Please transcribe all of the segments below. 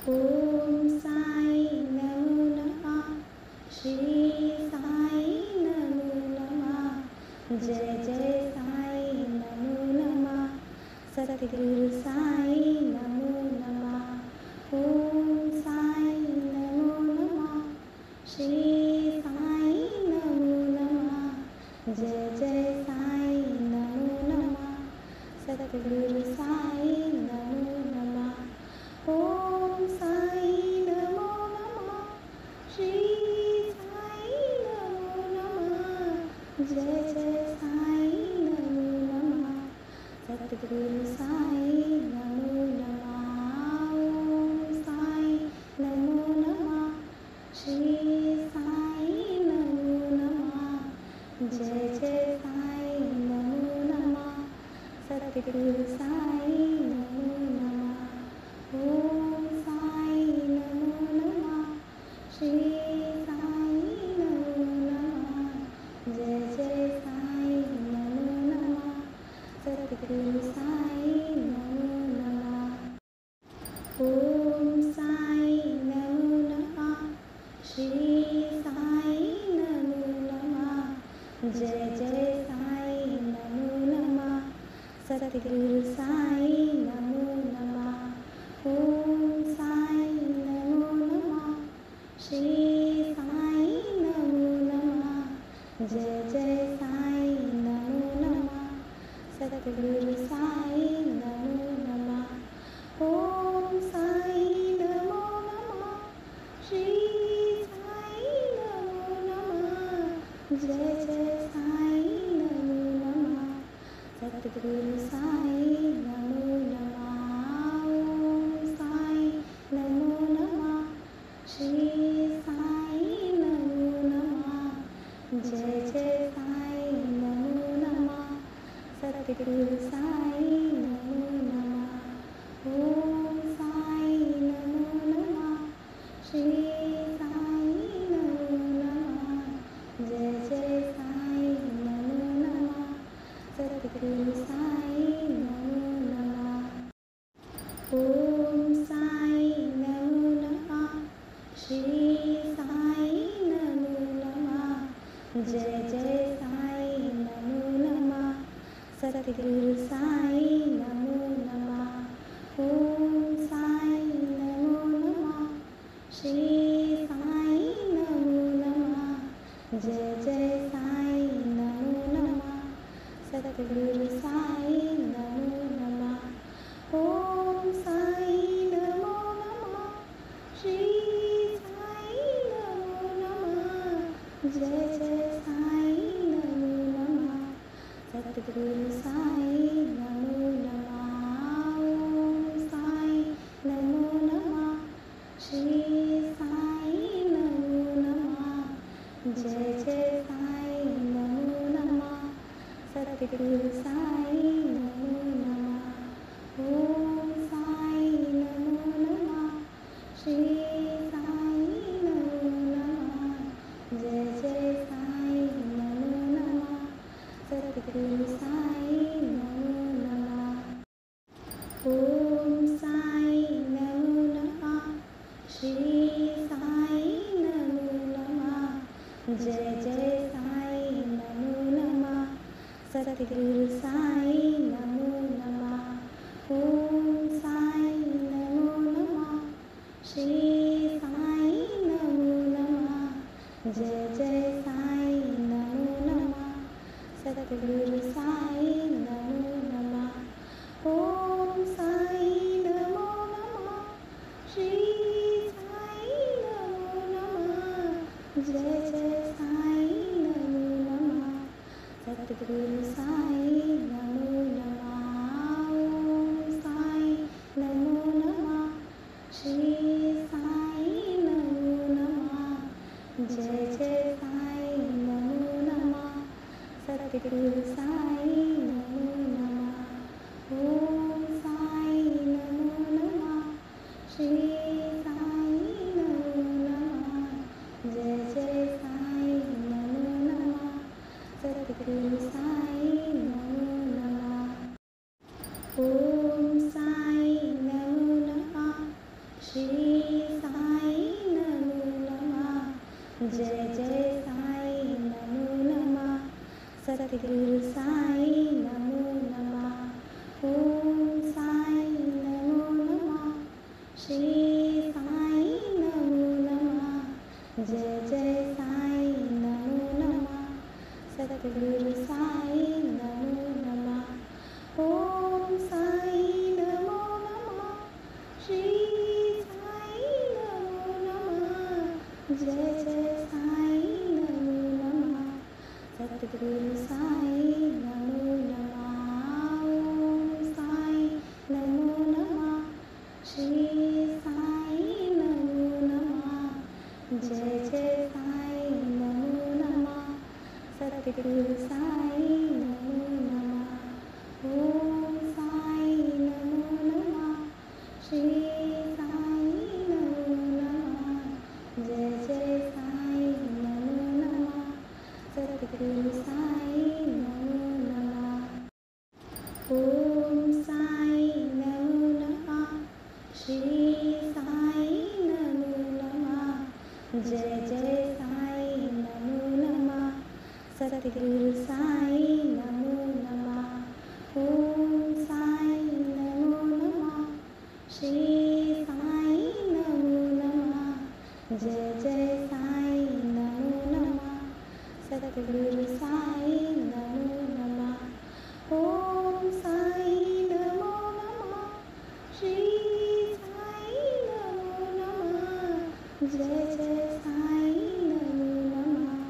ओम साई नमो नमः। श्री साई नमो नमः। जय जय साई नमो नमः। सतगुरु साई नमो नमः। ओम साई नमो नमः। श्री साई नमो नमः। जय जय साई नमो नमः। सतगुरु साई नमो नमः। ओम साई नमो नमः। श्री साई नमो नमः। जय जय साई नमो नमः। सतगुरु साई नमो नमः। ओम साई नमो नमः। श्री साई नमो नमः। जय जय साई नमो नमः। सतगुरु साई नमो नमः। ओम साई नमो नमः। श्री साई नमो नमः। जय जय साई नमो नमः। सतगुरु साई नमो नमः। ओम साई नमो नमः। श्री साई नमो नमः। जय जय साई नमो नमः। सतगुरु साई नमो नमः। ओम साई नमो नमः। श्री साई नमो नमः। जय जय साई नमो नमः। सतगुरु साई नमो नमः। ओम साई नमो नमः। श्री साई नमो नमः। जय जय साई नमो नमः। सतगुरु साई नमो नमः। ओम साई नमो नमः। श्री साई नमो नमः। जय जय साई नमो नमः। सतगुरु साई नमो नमः। ओम साई नमो नमः। श्री साई नमो नमः। जय जय साई नमो नमः। सतगुरु साई नमो नमः। ओम साई नमो नमः। श्री साई नमो नमः। जय जय साई नमो नमः। सतगुरु साई नमो नमः। ओम साई नमो नमः। श्री साई नमो नमः। जय जय साई नमो नमः। सतगुरु साई नमो नमः। ओम साई नमो नमः। श्री साई नमो नमः। जय जय साई नमो नमः। सतगुरु साई नमो नमः। ओम साई नमो नमः। श्री साई नमो नमः। जय जय साई नमो नमः। सतगुरु साई नमो नमः। ओम साई नमो नमः। श्री साई नमो नमः। जय जय साई नमो नमः। सतगुरु साई नमो नमः। ओम साई नमो नमः। श्री साई नमो नमः। जय जय साई नमो नमः। सतगुरु साई नमो नमः। ओम साई नमो नमः। श्री साई नमो नमः। जय जय साई नमो नमः। सतगुरु साई नमो नमः। ओम साई नमो नमः। श्री साई नमो नमः। जय जय साई नमो नमः। सतगुरु साई नमो नमः। ओम साई नमो नमः। श्री साई नमो नमः। जय जय साई नमो नमः। सतगुरु साई नमो नमः। ओम साई नमो नमः। श्री साई नमो नमः। जय जय साई नमो नमः। सतगुरु साई नमो नमः। ओम साई नमो नमः। श्री जय जय साई नमो नमः। सतगुरु साई नमो नमः। ओम साई नमो नमः। श्री साई नमो नमः। जय जय साई नमो नमः। सतगुरु साई नमो नमः। ओम साई नमो नमः। श्री साई नमो नमः। जय जय साई नमो नमः। सतगुरु साई नमो नमः। ओम साई नमो नमः। श्री साई नमो नमः। जय जय साई नमो नमः। सतगुरु साई नमो नमः। ओम साई नमो नमः। श्री साई नमो नमः। जय जय साई नमो नमः। सतगुरु साई नमो नमः। ओम साई नमो नमः। श्री साई नमो नमः। जय जय साई नमो नमः। सतगुरु साई नमो नमः। ओम साई नमो नमः। श्री साई नमो नमः। जय जय साई नमो नमः। सतगुरु साई नमो नमः। ओम साई नमो नमः। श्री साई नमो नमः। जय जय साई नमो नमः।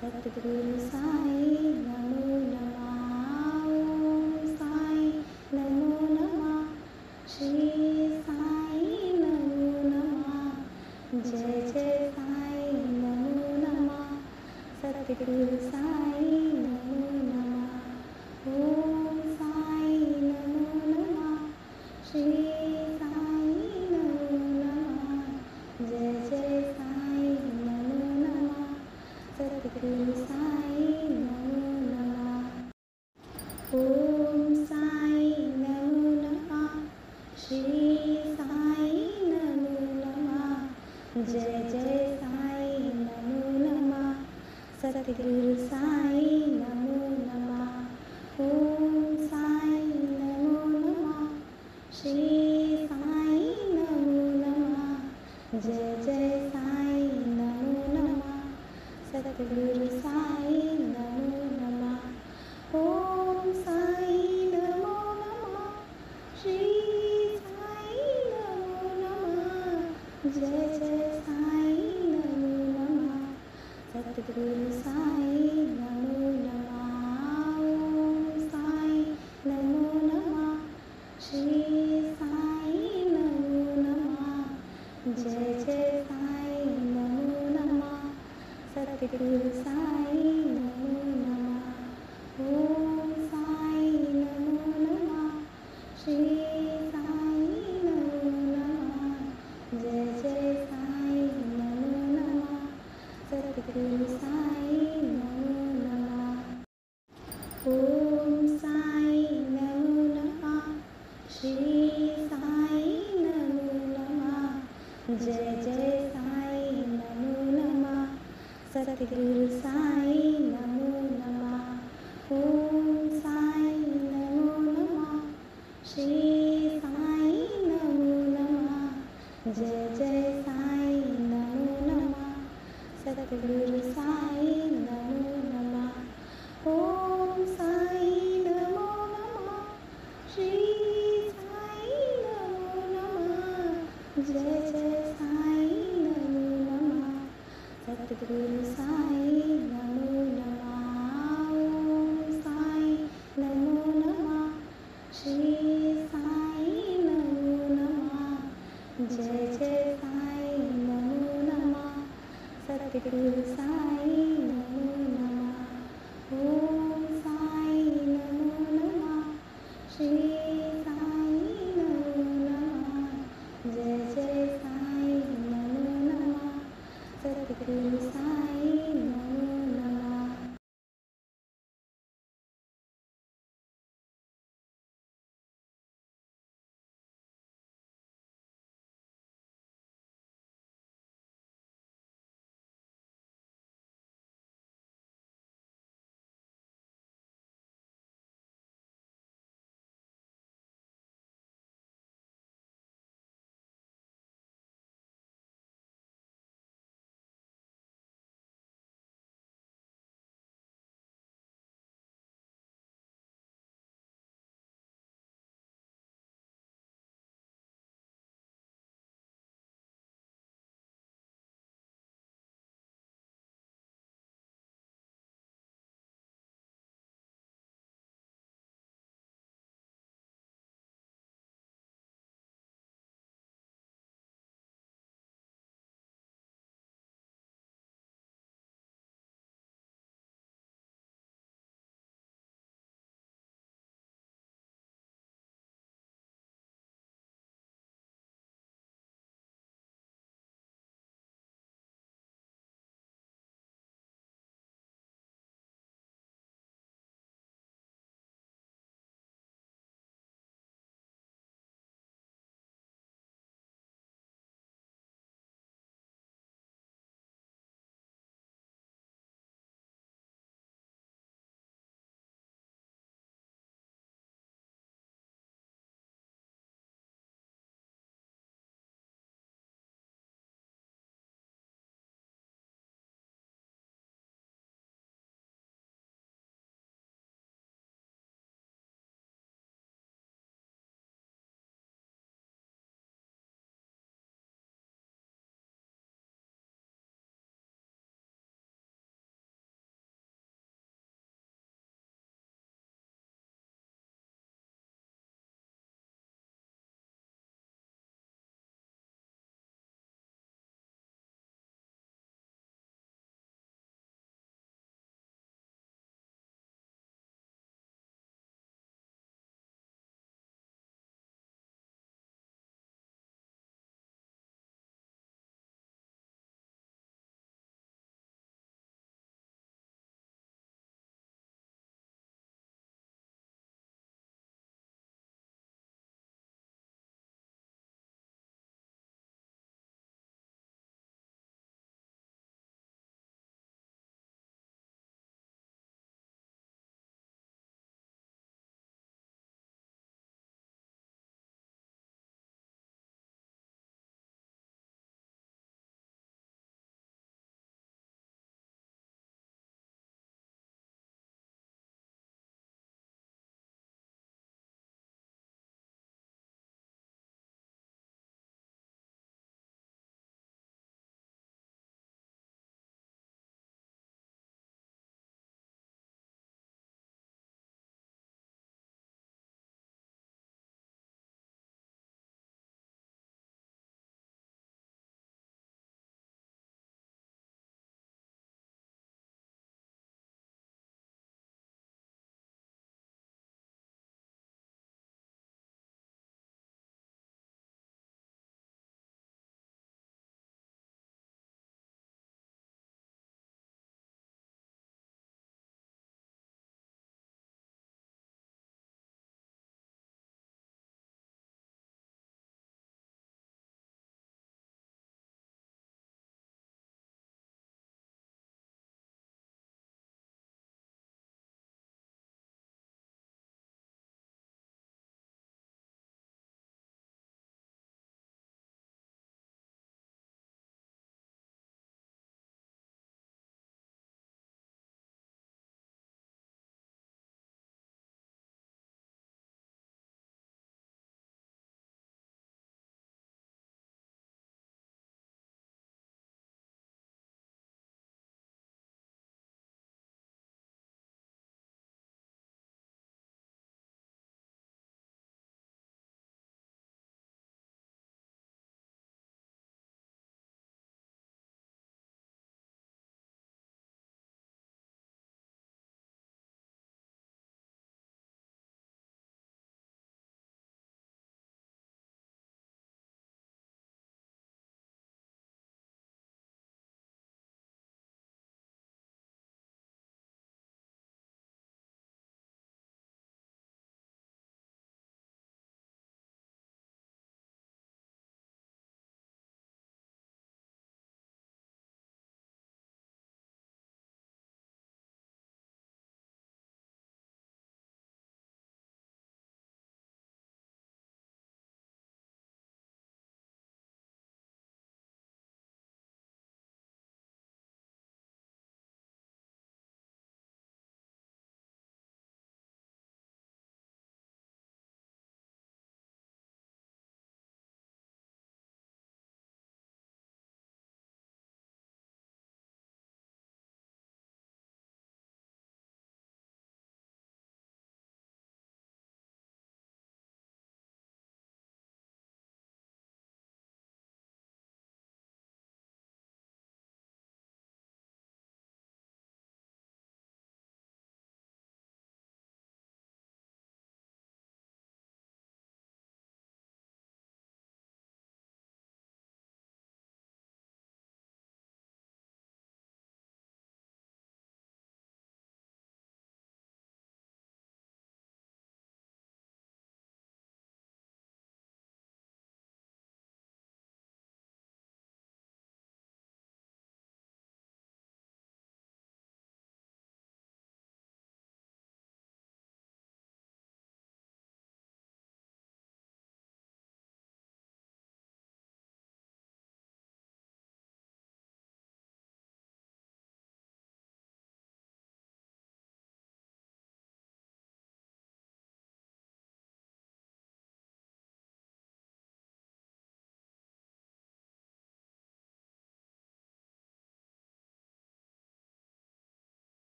सतगुरु साई नमो नमः। ओम साई नमो नमः। श्री साई नमो नमः। जय जय साई नमो नमः। सतगुरु साई नमो नमः। ओम साई नमो नमः। श्री साई नमो नमः। जय जय साई नमो नमः। सतगुरु साई नमो नमः। ओम साई नमो नमः। श्री साई नमो नमः। जय जय साई नमो नमः। सतगुरु साई नमो नमः। ओम साई नमो नमः। श्री साई नमो नमः। जय जय साई नमो नमः। सतगुरु साई नमो नमः। ओम साई नमो नमः। श्री साई नमो नमः। जय जय साई नमो नमः। सतगुरु साई नमो नमः। ओम साई नमो नमः। श्री साई नमो नमः। जय जय साई नमो नमः। सतगुरु साई नमो नमः। ओम साई नमो नमः। श्री साई नमो नमः। जय जय साई नमो नमः। सतगुरु साई नमो नमः। ओम साई नमो नमः। श्री साई नमो नमः। जय जय साई नमो नमः। सतगुरु साई नमो नमः। ओम साई नमो नमः। श्री साई नमो नमः। जय जय साई नमो नमः। सतगुरु साई नमो नमः। ओम साई नमो नमः। श्री साई नमो नमः। जय जय साई नमो नमः। सतगुरु साई नमो नमः। ओम साई नमो नमः। श्री साई नमो नमः। जय जय साई नमो नमः। सतगुरु साई